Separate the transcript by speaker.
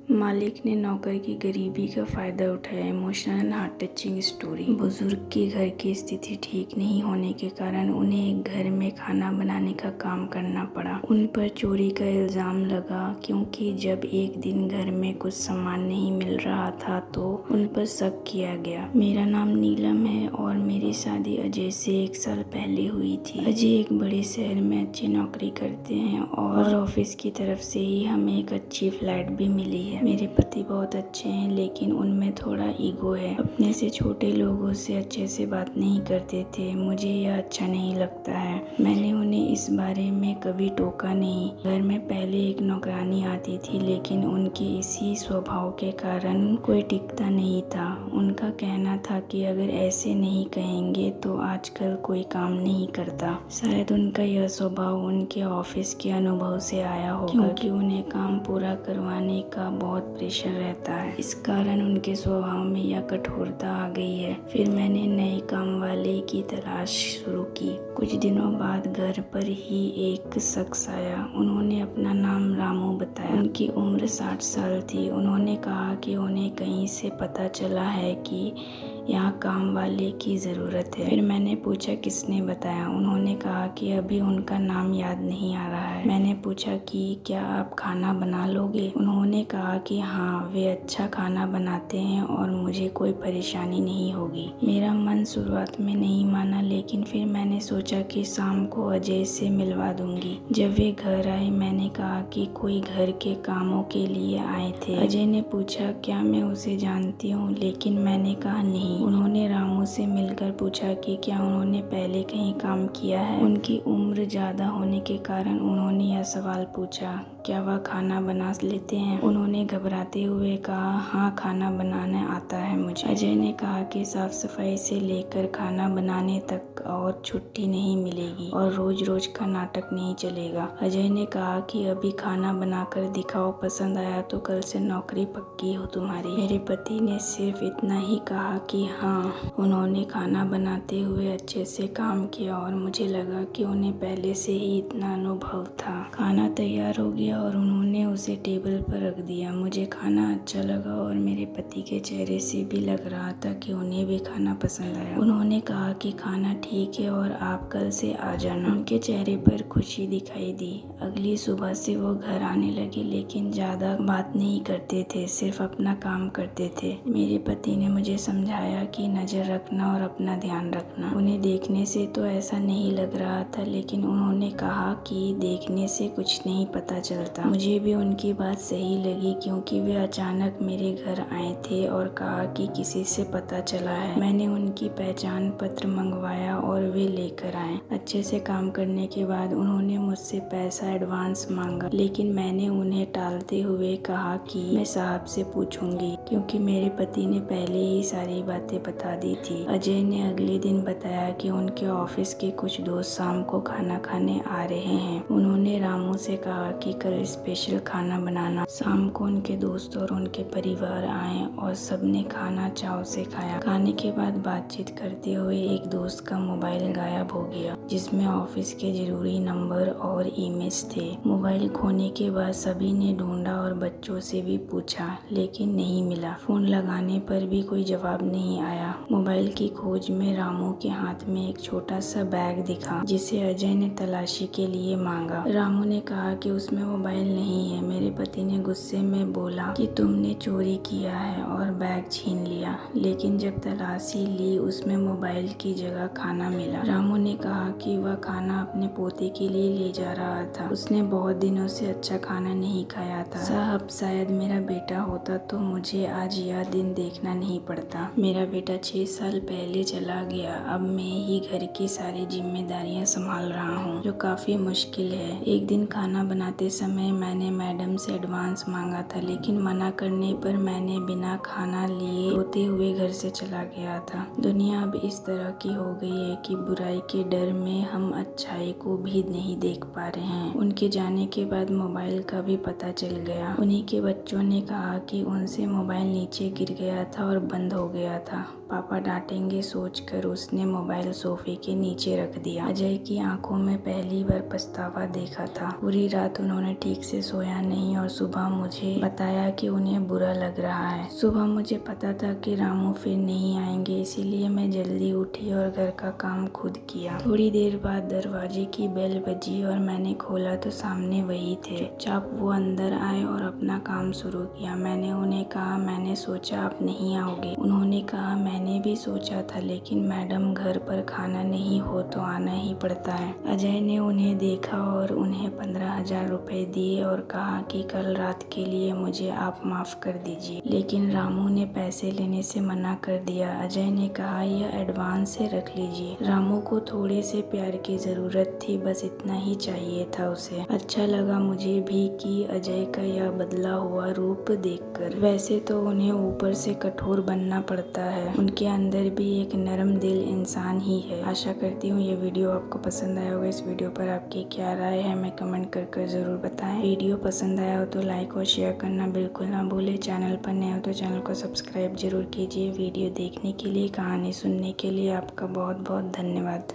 Speaker 1: मालिक ने नौकर की गरीबी का फ़ायदा उठाया। Emotional heart touching story. बुजुर्ग के घर की स्थिति ठीक नहीं होने के कारण उन्हें एक घर में खाना बनाने का काम करना पड़ा। उन पर चोरी का इल्ज़ाम लगा क्योंकि जब एक दिन घर में कुछ सामान नहीं मिल रहा था तो उन पर शक किया गया। मेरा नाम नीलम है और मेरी शादी अजय से 1 साल पहले हुई थी। अजय एक बड़े शहर में अच्छी नौकरी करते हैं और ऑफिस की तरफ से ही हमें एक अच्छी फ्लैट भी मिली है। मेरे पति बहुत अच्छे हैं लेकिन उनमें थोड़ा ईगो है। अपने से छोटे लोगों से अच्छे से बात नहीं करते थे। मुझे यह अच्छा नहीं लगता है। मैंने उन्हें इस बारे में कभी टोका नहीं। घर में पहले एक नौकरानी आती थी लेकिन उनके इसी स्वभाव के कारण कोई टिकता नहीं था। उनका कहना था कि अगर ऐसे नहीं कहेंगे तो आजकल कोई काम नहीं करता। शायद उनका यह स्वभाव उनके ऑफिस के अनुभव से आया होगा क्योंकि उन्हें काम पूरा करवाने का बहुत प्रेशर रहता है। इस कारण उनके स्वभाव में यह कठोरता आ गई है। फिर मैंने नए काम वाले की तलाश शुरू की। कुछ दिनों बाद घर पर ही एक शख्स आया। उन्होंने अपना नाम रामू बताया। उनकी उम्र 60 साल थी। उन्होंने कहा कि उन्हें कहीं से पता चला है कि यहाँ काम वाले की ज़रूरत है। फिर मैंने पूछा किसने बताया। उन्होंने कहा कि अभी उनका नाम याद नहीं आ रहा है। मैंने पूछा कि क्या आप खाना बना लोगे। उन्होंने कहा कि हाँ, वे अच्छा खाना बनाते हैं और मुझे कोई परेशानी नहीं होगी। मेरा मन शुरुआत में नहीं माना लेकिन फिर मैंने सोचा कि शाम को अजय से मिलवा दूंगी। जब वे घर आए मैंने कहा कि कोई घर के कामों के लिए आए थे। अजय ने पूछा क्या मैं उसे जानती हूँ, लेकिन मैंने कहा नहीं। उन्होंने रामू से मिलकर पूछा कि क्या उन्होंने पहले कहीं काम किया है। उनकी उम्र ज़्यादा होने के कारण उन्होंने यह सवाल पूछा, क्या वह खाना बना लेते हैं। उन्होंने घबराते हुए कहा हाँ, खाना बनाना आता है मुझे। अजय ने कहा कि साफ सफाई से लेकर खाना बनाने तक और छुट्टी नहीं मिलेगी और रोज रोज का नाटक नहीं चलेगा। अजय ने कहा कि अभी खाना बनाकर दिखाओ, पसंद आया तो कल से नौकरी पक्की हो तुम्हारी। मेरे पति ने सिर्फ इतना ही कहा कि हाँ। उन्होंने खाना बनाते हुए अच्छे से काम किया और मुझे लगा कि उन्हें पहले से ही इतना अनुभव था। खाना तैयार हो गया और उन्होंने उसे टेबल पर रख दिया। मुझे खाना अच्छा लगा और मेरे पति के चेहरे से भी लग रहा था कि उन्हें भी खाना पसंद आया। उन्होंने कहा कि खाना ठीक है और आप कल से आ जाना। उनके चेहरे पर खुशी दिखाई दी। अगली सुबह से वो घर आने लगे लेकिन ज़्यादा बात नहीं करते थे, सिर्फ अपना काम करते थे। मेरे पति ने मुझे समझाया कि नज़र रखना और अपना ध्यान रखना। उन्हें देखने से तो ऐसा नहीं लग रहा था लेकिन उन्होंने कहा कि देखने से कुछ नहीं पता चलता। मुझे भी उनकी बात सही लगी क्योंकि वे अचानक मेरे घर आए थे और कहा कि किसी से पता चला है। मैंने उनकी पहचान पत्र मंगवाया और वे लेकर आए। अच्छे से काम करने के बाद उन्होंने मुझसे पैसा एडवांस मांगा लेकिन मैंने उन्हें टालते हुए कहा कि मैं साहब से पूछूंगी क्योंकि मेरे पति ने पहले ही सारी बातें बता दी थी। अजय ने अगले दिन बताया कि उनके ऑफिस के कुछ दोस्त शाम को खाना खाने आ रहे हैं। उन्होंने रामू से कहा कि कल स्पेशल खाना बनाना। शाम को उनके दोस्त और उनके परिवार आए और सबने खाना चाव से खाया। खाने के बाद बातचीत करते हुए एक दोस्त का मोबाइल गायब हो गया जिसमें ऑफिस के जरूरी नंबर और ईमेज थे। मोबाइल खोने के बाद सभी ने ढूंढा और बच्चों से भी पूछा लेकिन नहीं मिला। फोन लगाने पर भी कोई जवाब नहीं आया। मोबाइल की खोज में रामू के हाथ में एक छोटा सा बैग दिखा जिसे अजय ने तलाशी के लिए मांगा। रामू ने कहा कि उसमें मोबाइल नहीं है। मेरे पति ने गुस्से में बोला कि तुमने चोरी किया है और बैग छीन लिया, लेकिन जब तलाशी ली उसमें मोबाइल की जगह खाना मिला। रामू ने कहा कि वह खाना अपने पोते के लिए ले जा रहा था। उसने बहुत दिनों से अच्छा खाना नहीं खाया था। साहब, शायद मेरा बेटा होता तो मुझे आज यह दिन देखना नहीं पड़ता। मेरा बेटा 6 साल पहले चला गया। अब मैं ही घर की सारी जिम्मेदारियां संभाल रहा हूँ जो काफी मुश्किल है। एक दिन खाना बनाते समय मैंने मैडम से एडवांस मांगा था लेकिन मना करने पर मैंने बिना खाना लिए रोते हुए घर से चला गया था। दुनिया अब इस तरह की हो गई है कि बुराई के डर में हम अच्छाई को भी नहीं देख पा रहे हैं। उनके जाने के बाद मोबाइल का भी पता चल गया। उन्हीं के बच्चों ने कहा कि उनसे मोबाइल नीचे गिर गया था और बंद हो गया था। पापा डांटेंगे सोचकर उसने मोबाइल सोफे के नीचे रख दिया। अजय की आंखों में पहली बार पछतावा देखा था। पूरी रात उन्होंने ठीक से सोया नहीं और सुबह मुझे बताया कि उन्हें बुरा लग रहा है। सुबह मुझे पता था कि रामू फिर नहीं आएंगे, इसीलिए मैं जल्दी उठी और घर का काम खुद किया। थोड़ी देर बाद दरवाजे की बेल बजी और मैंने खोला तो सामने वही थे। चुपचाप वो अंदर आए और अपना काम शुरू किया। मैंने उन्हें कहा, मैंने सोचा आप नहीं आओगे। उन्होंने कहा, मैंने भी सोचा था, लेकिन मैडम घर पर खाना नहीं हो तो आना ही पड़ता है। अजय ने उन्हें देखा और उन्हें 15,000 रुपए दिए और कहा कि कल रात के लिए मुझे आप माफ कर दीजिए। लेकिन रामू ने पैसे लेने से मना कर दिया। अजय ने कहा, यह एडवांस से रख लीजिए। रामू को थोड़े से प्यार की जरूरत थी, बस इतना ही चाहिए था उसे। अच्छा लगा मुझे भी कि अजय का यह बदला हुआ रूप देखकर। वैसे तो उन्हें ऊपर से कठोर बनना पड़ता है, उनके अंदर भी एक नरम दिल इंसान ही है। आशा करती हूँ ये वीडियो आपको पसंद आया होगा। इस वीडियो पर आपकी क्या राय है हमें कमेंट कर जरूर बताएं। वीडियो पसंद आया हो तो लाइक और शेयर करना बिल्कुल ना भूले। चैनल पर नए हो तो चैनल को सब्सक्राइब जरूर कीजिए। वीडियो देखने के लिए, कहानी सुनने के लिए आपका बहुत बहुत धन्यवाद।